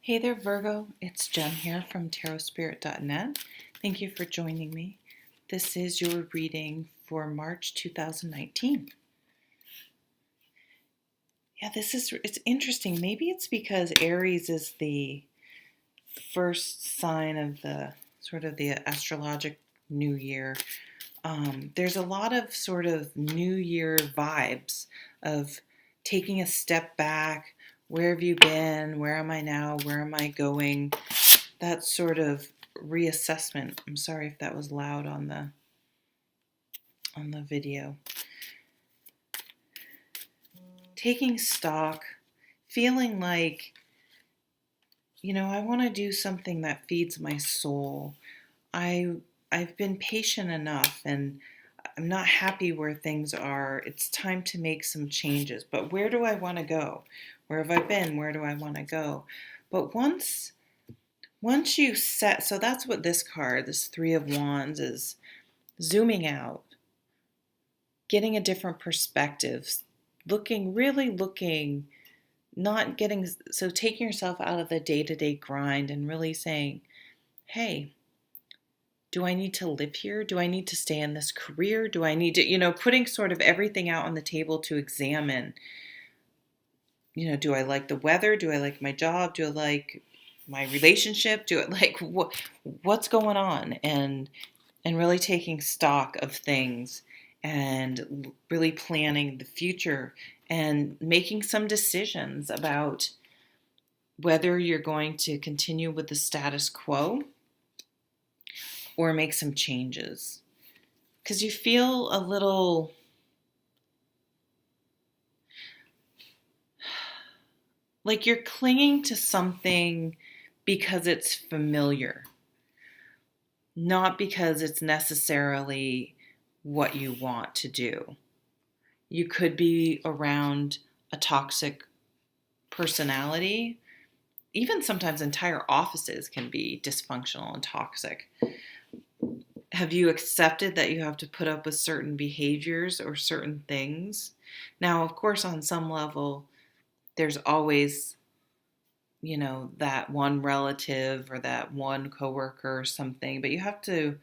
Hey there, Virgo. It's Jen here from tarotspirit.net. Thank you for joining me. This is your reading for March 2019. Yeah, it's interesting. Maybe it's because Aries is the first sign of the sort of the astrologic new year. There's a lot of sort of new year vibes of taking a step back. Where have you been? Where am I now? Where am I going? That sort of reassessment. I'm sorry if that was loud on the video. Taking stock, feeling like, I want to do something that feeds my soul. I've been patient enough and I'm not happy where things are. It's time to make some changes. But where do I want to go? Where have I been? Where do I want to go? But once you set, so that's what this card, this Three of Wands, is zooming out, getting a different perspective, really looking, not getting, so taking yourself out of the day-to-day grind and really saying, hey, do I need to live here? Do I need to stay in this career? Do I need to, putting sort of everything out on the table to examine, do I like the weather? Do I like my job? Do I like my relationship? Do I like what's going on? And really taking stock of things and really planning the future and making some decisions about whether you're going to continue with the status quo or make some changes. Because you feel a little like you're clinging to something because it's familiar, not because it's necessarily what you want to do. You could be around a toxic personality. Even sometimes entire offices can be dysfunctional and toxic. Have you accepted that you have to put up with certain behaviors or certain things? Now, of course, on some level, there's always, that one relative or that one coworker or something, but you have to,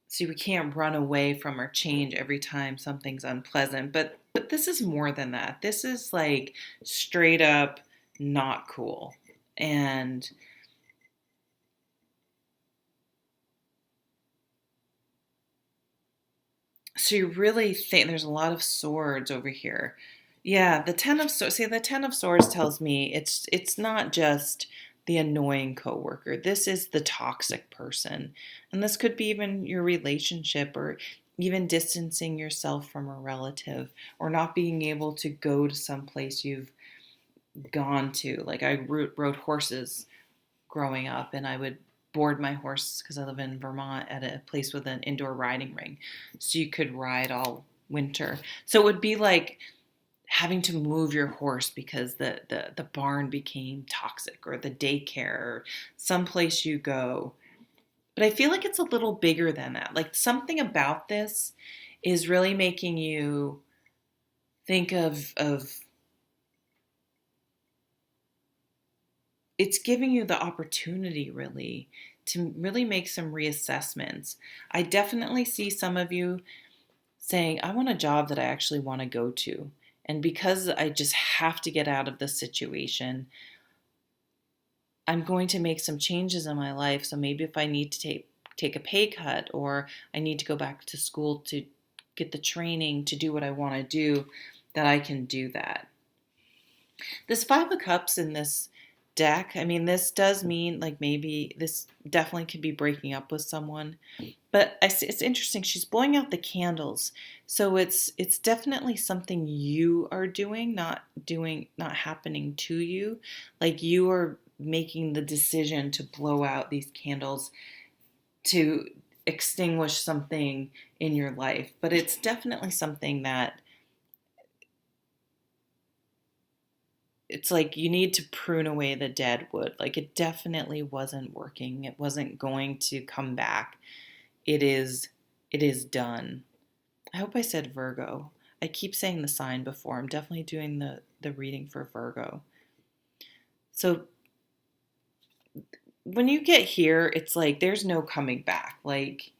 see, we can't run away from or change every time something's unpleasant. But this is more than that. This is like straight up not cool. And so you really think there's a lot of swords over here. Yeah, the Ten of Swords. See, the Ten of Swords tells me it's not just the annoying coworker. This is the toxic person. And this could be even your relationship or even distancing yourself from a relative or not being able to go to some place you've gone to. Like I rode horses growing up and I would board my horse because I live in Vermont at a place with an indoor riding ring. So you could ride all winter. So it would be like having to move your horse because the barn became toxic or the daycare or someplace you go. But I feel like it's a little bigger than that. Like something about this is really making you think of it's giving you the opportunity really to really make some reassessments. I definitely see some of you saying, I want a job that I actually want to go to. And because I just have to get out of this situation, I'm going to make some changes in my life. So maybe if I need to take a pay cut or I need to go back to school to get the training to do what I want to do, that I can do that. This Five of Cups in this deck, I mean, this does mean like maybe this definitely could be breaking up with someone. But it's interesting. She's blowing out the candles, so it's definitely something you are doing, not happening to you. Like you are making the decision to blow out these candles to extinguish something in your life. But it's definitely something that it's like you need to prune away the dead wood. Like it definitely wasn't working. It wasn't going to come back. It is done. I hope I said Virgo. I keep saying the sign before. I'm definitely doing the reading for Virgo. So when you get here, it's like there's no coming back. Like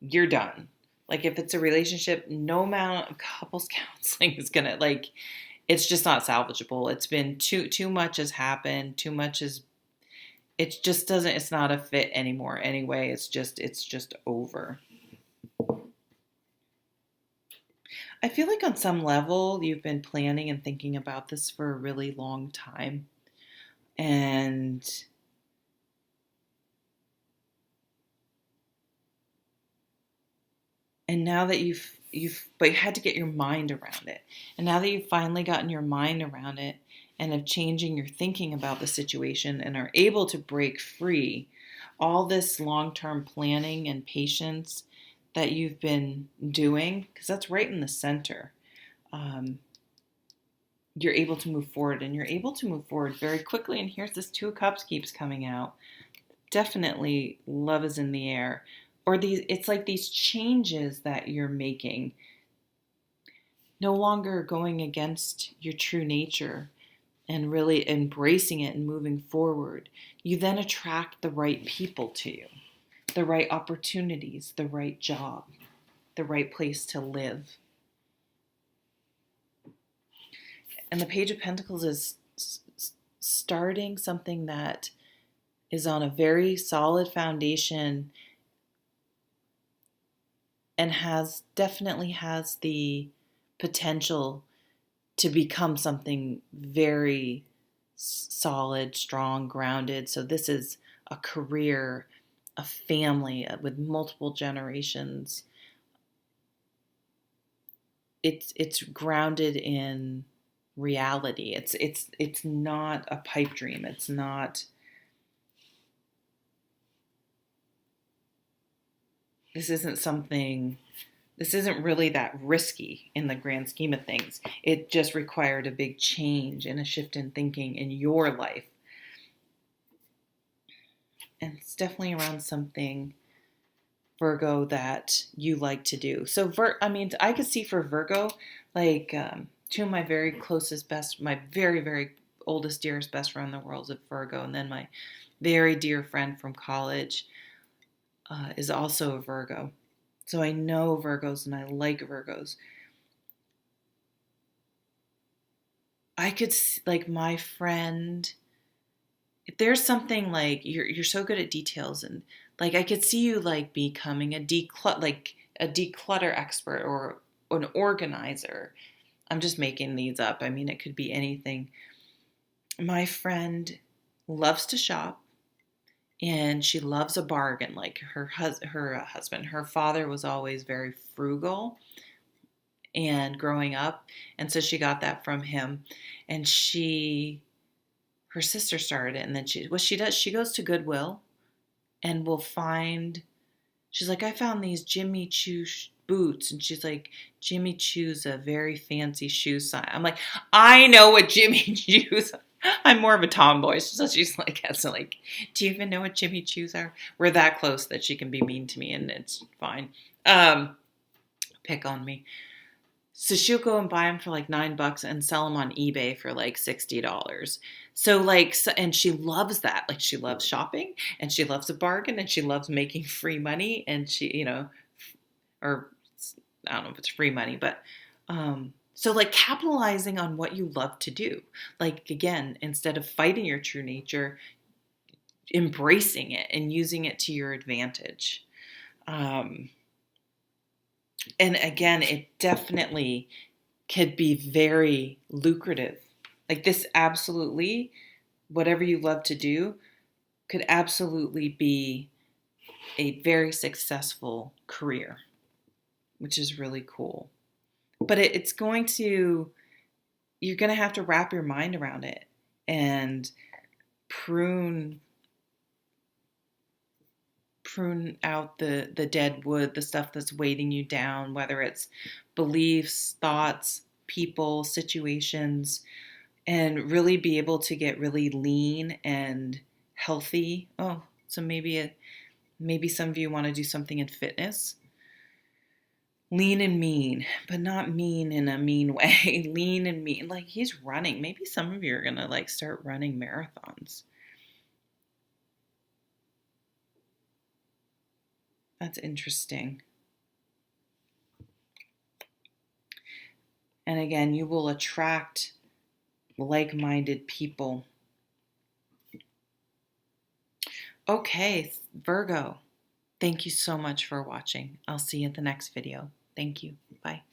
you're done. Like if it's a relationship, no amount of couples counseling is gonna like it's just not salvageable. It's been too much has happened, too much is it just doesn't it's not a fit anymore anyway. It's just over. I feel like on some level you've been planning and thinking about this for a really long time. And now that but you had to get your mind around it. And now that you've finally gotten your mind around it and of changing your thinking about the situation and are able to break free, all this long-term planning and patience that you've been doing, because that's right in the center, um, you're able to move forward, and you're able to move forward very quickly. And here's this Two of Cups keeps coming out. Definitely love is in the air. Or it's like these changes that you're making, no longer going against your true nature and really embracing it and moving forward. You then attract the right people to you, the right opportunities, the right job, the right place to live. And the Page of Pentacles is starting something that is on a very solid foundation and definitely has the potential to become something very solid, strong, grounded. So this is a career, a family with multiple generations. It's grounded in reality. It's not a pipe dream. This isn't really that risky in the grand scheme of things. It just required a big change and a shift in thinking in your life. And it's definitely around something, Virgo, that you like to do. So, I could see for Virgo, like two of my very closest, my very, very oldest, dearest best friend in the world is a Virgo. And then my very dear friend from college is also a Virgo. So I know Virgos and I like Virgos. I could, like, my friend, if there's something like you're so good at details, and like I could see you like becoming a declutter expert or an organizer. I'm just making these up. I mean, it could be anything. My friend loves to shop and she loves a bargain. Like her father was always very frugal and growing up, and so she got that from him. And her sister started it, and then she goes to Goodwill and will find, she's like, I found these Jimmy Choo boots, and she's like, Jimmy Choo's a very fancy shoe sign. I'm like, I know what Jimmy Choo's. I'm more of a tomboy, so she's like, do you even know what Jimmy Choo's are? We're that close that she can be mean to me, and it's fine. Pick on me. So she'll go and buy them for like $9 and sell them on eBay for like $60. And she loves that. Like, she loves shopping and she loves a bargain and she loves making free money. And or I don't know if it's free money, but so like capitalizing on what you love to do. Like, again, instead of fighting your true nature, embracing it and using it to your advantage. And again, it definitely could be very lucrative. Like, this absolutely, whatever you love to do, could absolutely be a very successful career, which is really cool. But you're going to have to wrap your mind around it and prune out the dead wood, the stuff that's weighting you down, whether it's beliefs, thoughts, people, situations, and really be able to get really lean and healthy. Oh, so maybe some of you want to do something in fitness. Lean and mean, but not mean in a mean way. Lean and mean, like he's running. Maybe some of you are going to like start running marathons. That's interesting. And again, you will attract like-minded people. Okay, Virgo, thank you so much for watching. I'll see you at the next video. Thank you. Bye.